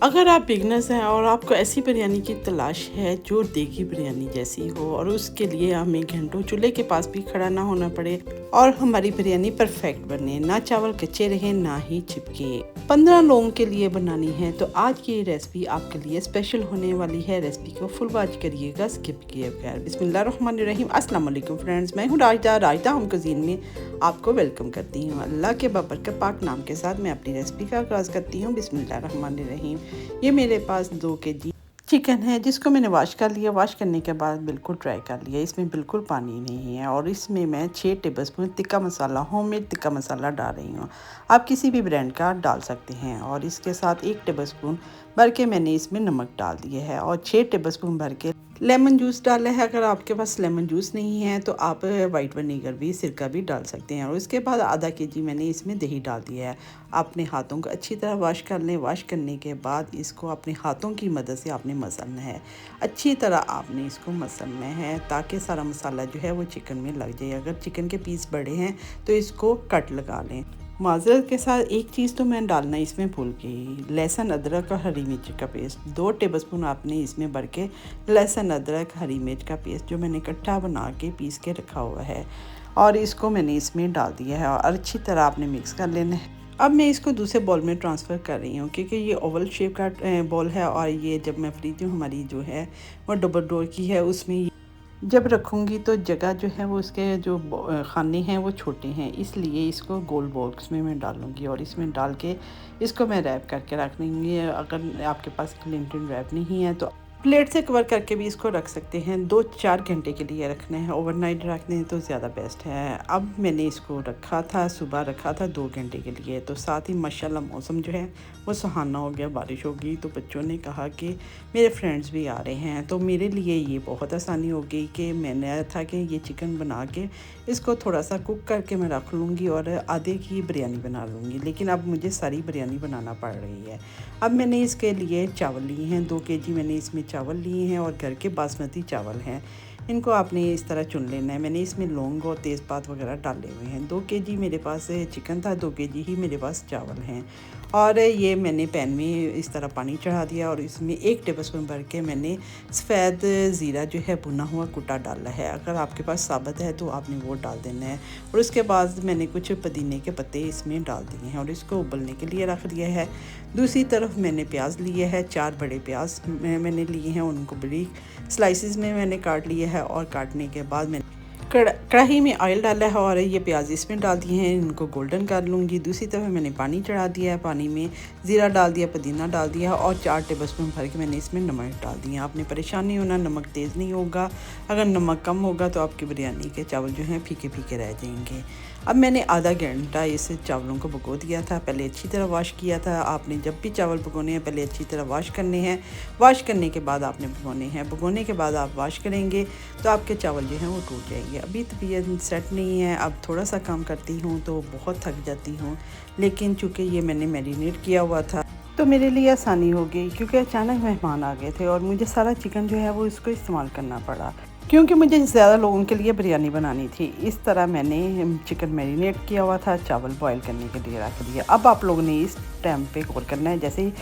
अगर आप बिगनर्स हैं और आपको ऐसी बिरयानी की तलाश है जो देगी बिरयानी जैसी हो और उसके लिए हमें घंटों चूल्हे के पास भी खड़ा ना होना पड़े और हमारी बिरयानी परफेक्ट बने, ना चावल कच्चे रहे ना ही चिपके, 15 लोगों के लिए बनानी है तो आज की रेसिपी आपके लिए स्पेशल होने वाली है। रेसिपी को फुल वॉच करिएगा, स्किप किए बगैर। बिस्मिल्लाहिर्रहमानिर्रहीम। अस्सलाम वालेकुम फ्रेंड्स, मैं हूँ रायता होम कुजीन में आपको वेलकम करती हूँ। अल्लाह के बाबरकत पाक नाम के साथ मैं अपनी रेसिपी का आगाज़ करती हूँ। बिस्मिल्लाहिर्रहमानिर्रहीम। ये मेरे पास 2 केजी चिकन है जिसको मैंने वॉश कर लिया। वॉश करने के बाद बिल्कुल ड्राई कर लिया। इसमें बिल्कुल पानी नहीं है और इसमें मैं 6 टेबलस्पून तिक्का मसाला, होममेड तिक्का मसाला डाल रही हूँ। आप किसी भी ब्रांड का डाल सकते हैं। और इसके साथ 1 टेबलस्पून भर के मैंने इसमें नमक डाल दिया है और 6 टेबलस्पून भर के लेमन जूस डाला है। अगर आपके पास लेमन जूस नहीं है तो आप वाइट विनेगर भी, सिरका भी डाल सकते हैं। और उसके बाद आधा केजी मैंने इसमें दही डाल दिया है। अपने हाथों को अच्छी तरह वॉश कर लें। वॉश करने के बाद इसको अपने हाथों की मदद से आपने मसलना है। अच्छी तरह आपने इसको मसलना है ताकि सारा मसाला जो है वो चिकन में लग जाए। अगर चिकन के पीस बड़े हैं तो इसको कट लगा लें। माजरत के साथ एक चीज़ तो मैं डालना इसमें भूल गई, लहसुन अदरक और हरी मिर्च का पेस्ट 2 टेबलस्पून आपने इसमें भर के लहसुन अदरक हरी मिर्च का पेस्ट जो मैंने इकट्ठा बना के पीस के रखा हुआ है और इसको मैंने इसमें डाल दिया है और अच्छी तरह आपने मिक्स कर लेना है। अब मैं इसको दूसरे बॉल में ट्रांसफ़र कर रही हूँ क्योंकि ये ओवल शेप का बॉल है और ये जब मैं फ्रिज हमारी जो है वो डबल डोर की है, उसमें जब रखूँगी तो जगह जो है वो उसके जो खाने हैं वो छोटे हैं, इसलिए इसको गोल बॉक्स में मैं डालूँगी और इसमें डाल के इसको मैं रैप करके रख दूँगी। अगर आपके पास क्लिंटन रैप नहीं है तो प्लेट से कवर करके भी इसको रख सकते हैं। 2-4 घंटे के लिए रखना है, ओवरनाइट रखने हैं तो ज़्यादा बेस्ट है। अब मैंने इसको रखा था, सुबह रखा था 2 घंटे के लिए। तो साथ ही माशाल्लाह मौसम जो है वो सुहाना हो गया, बारिश होगी। तो बच्चों ने कहा कि मेरे फ्रेंड्स भी आ रहे हैं तो मेरे लिए ये बहुत आसानी हो गई कि मैंने था कि ये चिकन बना के इसको थोड़ा सा कुक करके मैं रख लूँगी और आधे की बिरयानी बना लूँगी। लेकिन अब मुझे सारी बिरयानी बनाना पड़ रही है। अब मैंने इसके लिए चावल लिए हैं, 2 केजी मैंने इसमें चावल लिए हैं और घर के बासमती चावल हैं। इनको आपने इस तरह चुन लेना है। मैंने इसमें लौंग और तेज़पात वगैरह डाले हुए हैं। 2 केजी मेरे पास चिकन था, 2 केजी ही मेरे पास चावल हैं। और ये मैंने पैन में इस तरह पानी चढ़ा दिया और इसमें 1 टेबलस्पून भर के मैंने सफ़ेद ज़ीरा जो है भुना हुआ कुटा डाला है। अगर आपके पास साबुत है तो आपने वो डाल देना है। और उसके बाद मैंने कुछ पुदीने के पत्ते इसमें डाल दिए हैं और इसको उबलने के लिए रख दिया है। दूसरी तरफ मैंने प्याज लिए है, 4 बड़े प्याज मैंने लिए हैं, उनको बड़ी स्लाइसिस में मैंने काट लिए है। और काटने के बाद मैंने कढ़ाई में ऑयल डाला है और ये प्याज इसमें डाल दिए हैं, इनको गोल्डन कर लूँगी। दूसरी तरफ मैंने पानी चढ़ा दिया है, पानी में ज़ीरा डाल दिया, पुदीना डाल दिया और 4 टेबलस्पून भर के मैंने इसमें नमक डाल दिया। आपने परेशान नहीं होना, नमक तेज़ नहीं होगा। अगर नमक कम होगा तो आपकी बिरयानी के चावल जो हैं फीके फीके रह जाएंगे। अब मैंने आधा घंटा इस चावलों को भिगो दिया था, पहले अच्छी तरह वॉश किया था। आपने जब भी चावल भिगोने हैं पहले अच्छी तरह वॉश करने हैं। वॉश करने के बाद आपने भिगोने हैं। भिगोने के बाद आप वॉश करेंगे तो आपके चावल जो हैं वो टूट जाएंगे। अभी तबीयत सेट नहीं है, अब थोड़ा सा काम करती हूँ तो बहुत थक जाती हूँ। लेकिन चूँकि ये मैंने मैरिनेट किया हुआ था तो मेरे लिए आसानी हो गई क्योंकि अचानक मेहमान आ गए थे और मुझे सारा चिकन जो है वो इसको इस्तेमाल करना पड़ा क्योंकि मुझे ज़्यादा लोगों के लिए बिरयानी बनानी थी। इस तरह मैंने चिकन मैरिनेट किया हुआ था, चावल बॉईल करने के लिए रख दिया। अब आप लोगों ने इस टाइम पे गौर करना है, जैसे ही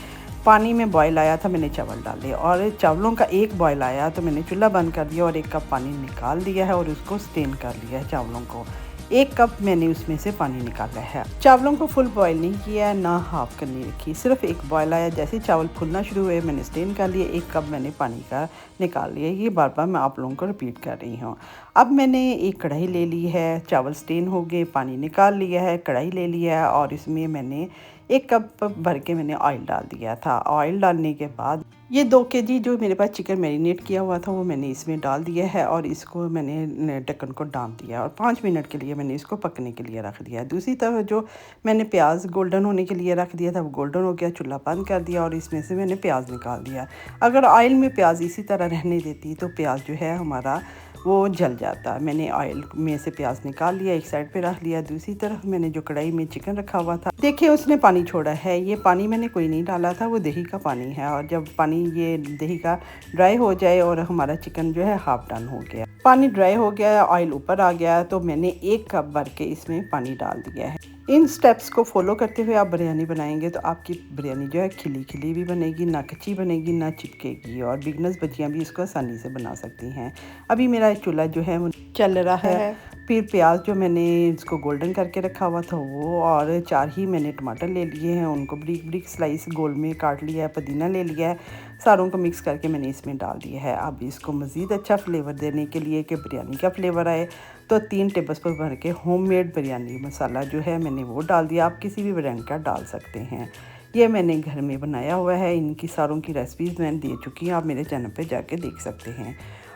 पानी में बॉईल आया था मैंने चावल डाले और चावलों का 1 बॉईल आया तो मैंने चूल्हा बंद कर दिया और 1 कप पानी निकाल दिया है और उसको स्टेन कर लिया है चावलों को। 1 कप मैंने उसमें से पानी निकाला है। चावलों को फुल बॉईल नहीं किया है, ना हाफ करनी रखी, सिर्फ 1 बॉईल आया। जैसे चावल फूलना शुरू हुए मैंने स्टेन कर लिए, 1 कप मैंने पानी का निकाल लिया। ये बार बार मैं आप लोगों को रिपीट कर रही हूँ। अब मैंने एक कढ़ाई ले ली है, चावल स्टेन हो गए, पानी निकाल लिया है, कढ़ाई ले लिया है और इसमें मैंने 1 कप भर के मैंने ऑयल डाल दिया था। ऑयल डालने के बाद ये 2 केजी जो मेरे पास चिकन मैरिनेट किया हुआ था वो मैंने इसमें डाल दिया है और इसको मैंने ढक्कन को ढाँप दिया और 5 मिनट के लिए मैंने इसको पकने के लिए रख दिया। दूसरी तरफ जो मैंने प्याज गोल्डन होने के लिए रख दिया था वो गोल्डन हो गया, चूल्हा बंद कर दिया और इसमें से मैंने प्याज निकाल दिया। अगर ऑयल में प्याज इसी तरह रहने देती तो प्याज जो है हमारा वो जल जाता। मैंने ऑयल में से प्याज निकाल लिया, एक साइड पे रख लिया। दूसरी तरफ मैंने जो कढ़ाई में चिकन रखा हुआ था, देखिए उसने पानी छोड़ा है। ये पानी मैंने कोई नहीं डाला था, वो दही का पानी है। और जब पानी ये दही का ड्राई हो जाए और हमारा चिकन जो है हाफ डन हो गया, पानी ड्राई हो गया, ऑयल ऊपर आ गया, तो मैंने 1 कप भर के इसमें पानी डाल दिया है। इन स्टेप्स को फॉलो करते हुए आप बिरयानी बनाएंगे तो आपकी बिरयानी जो है खिली खिली भी बनेगी, ना कच्ची बनेगी, ना चिपकेगी। और बिगनर्स बच्चियां भी इसको आसानी से बना सकती हैं। अभी मेरा चूल्हा जो है वो चल रहा है। फिर प्याज जो मैंने इसको गोल्डन करके रखा हुआ था वो, और 4 ही मैंने टमाटर ले लिए हैं, उनको ब्रिक ब्रिक स्लाइस गोल में काट लिया है। पुदीना ले लिया है, सारों को मिक्स करके मैंने इसमें डाल दिया है। अब इसको मज़ीद अच्छा फ्लेवर देने के लिए कि बिरयानी का फ्लेवर आए तो 3 टेबलस्पून भर के होममेड बिरयानी मसाला जो है मैंने वो डाल दिया। आप किसी भी ब्रांड का डाल सकते हैं। ये मैंने घर में बनाया हुआ है। इनकी सारों की रेसिपीज़ मैंने दे चुकी हैं, आप मेरे चैनल पे जाके देख सकते हैं।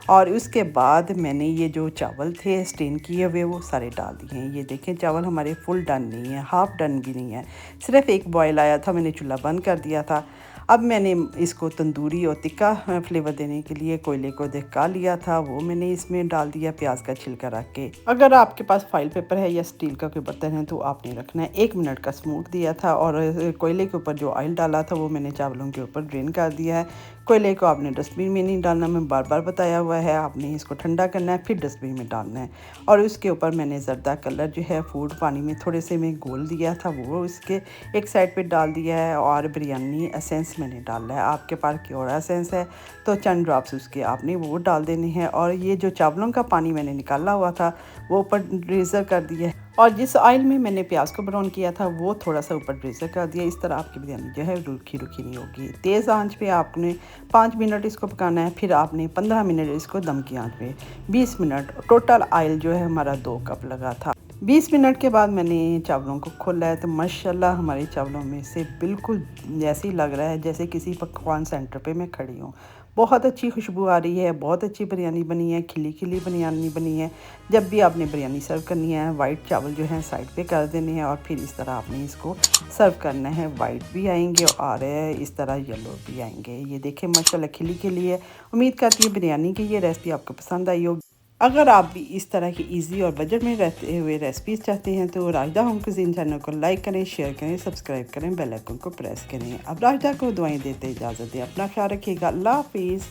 और उसके बाद मैंने ये जो चावल थे स्टेन किए हुए वो सारे डाल दिए हैं। ये देखें चावल हमारे फुल डन नहीं है, हाफ़ डन भी नहीं है, सिर्फ एक बॉयल आया था, मैंने चूल्हा बंद कर दिया था। अब मैंने इसको तंदूरी और तिक्का फ्लेवर देने के लिए कोयले को दहका लिया था, वो मैंने इसमें डाल दिया प्याज का छिलका रख के। अगर आपके पास फाइल पेपर है या स्टील का कोई बर्तन है तो आपने रखना है। 1 मिनट का स्मोक दिया था और कोयले के ऊपर जो ऑयल डाला था वो मैंने चावलों के ऊपर ड्रेन कर दिया है। कोयले को आपने डस्टबिन में नहीं डालना, मैं बार बार बताया हुआ है। आपने इसको ठंडा करना है फिर डस्टबिन में डालना है। और उसके ऊपर मैंने जर्दा कलर जो है फूड पानी में थोड़े से मैं घोल दिया था, वो इसके एक साइड पे डाल दिया है। और बिरयानी एसेंस मैंने डाला है, आपके पास क्योरा एसेंस है तो चंद ड्रॉप्स उसके आपने वो डाल देने हैं। और ये जो चावलों का पानी मैंने निकाला हुआ था वो ऊपर ड्रेजर कर दिया है। और जिस ऑयल में मैंने प्याज को ब्राउन किया था वो थोड़ा सा ऊपर ड्रेजर कर दिया। इस तरह आपकी बिरयानी जो है रूखी रूखी नहीं होगी। तेज़ आंच पे आपने 5 मिनट इसको पकाना है, फिर आपने 15 मिनट इसको दम की आंच पे 20 मिनट। टोटल ऑयल जो है हमारा 2 कप लगा था। 20 मिनट के बाद मैंने चावलों को खोला है तो माशाल्लाह हमारे चावलों में से बिल्कुल ऐसे ही लग रहा है जैसे किसी पकवान सेंटर पे मैं खड़ी हूँ। बहुत अच्छी खुशबू आ रही है, बहुत अच्छी बिरयानी बनी है, खिली खिली बिरयानी बनी है। जब भी आपने बिरयानी सर्व करनी है, वाइट चावल जो है साइड पे कर देने हैं और फिर इस तरह आपने इसको सर्व करना है। वाइट भी आएंगे और इस तरह येलो भी आएंगे। ये देखें माशाल्लाह खिली खिली है। उम्मीद करती हूँ बिरयानी की ये रेसिपी आपको पसंद आई होगी। अगर आप भी इस तरह की इजी और बजट में रहते हुए रेसिपीज़ चाहते हैं तो राजदा होम कुज़ीन चैनल को लाइक करें, शेयर करें, सब्सक्राइब करें, बेल आइकन को प्रेस करें। अब राजदा को दुआएं देते इजाज़त दें। अपना ख्याल रखिएगा। अल्लाह हाफिज़।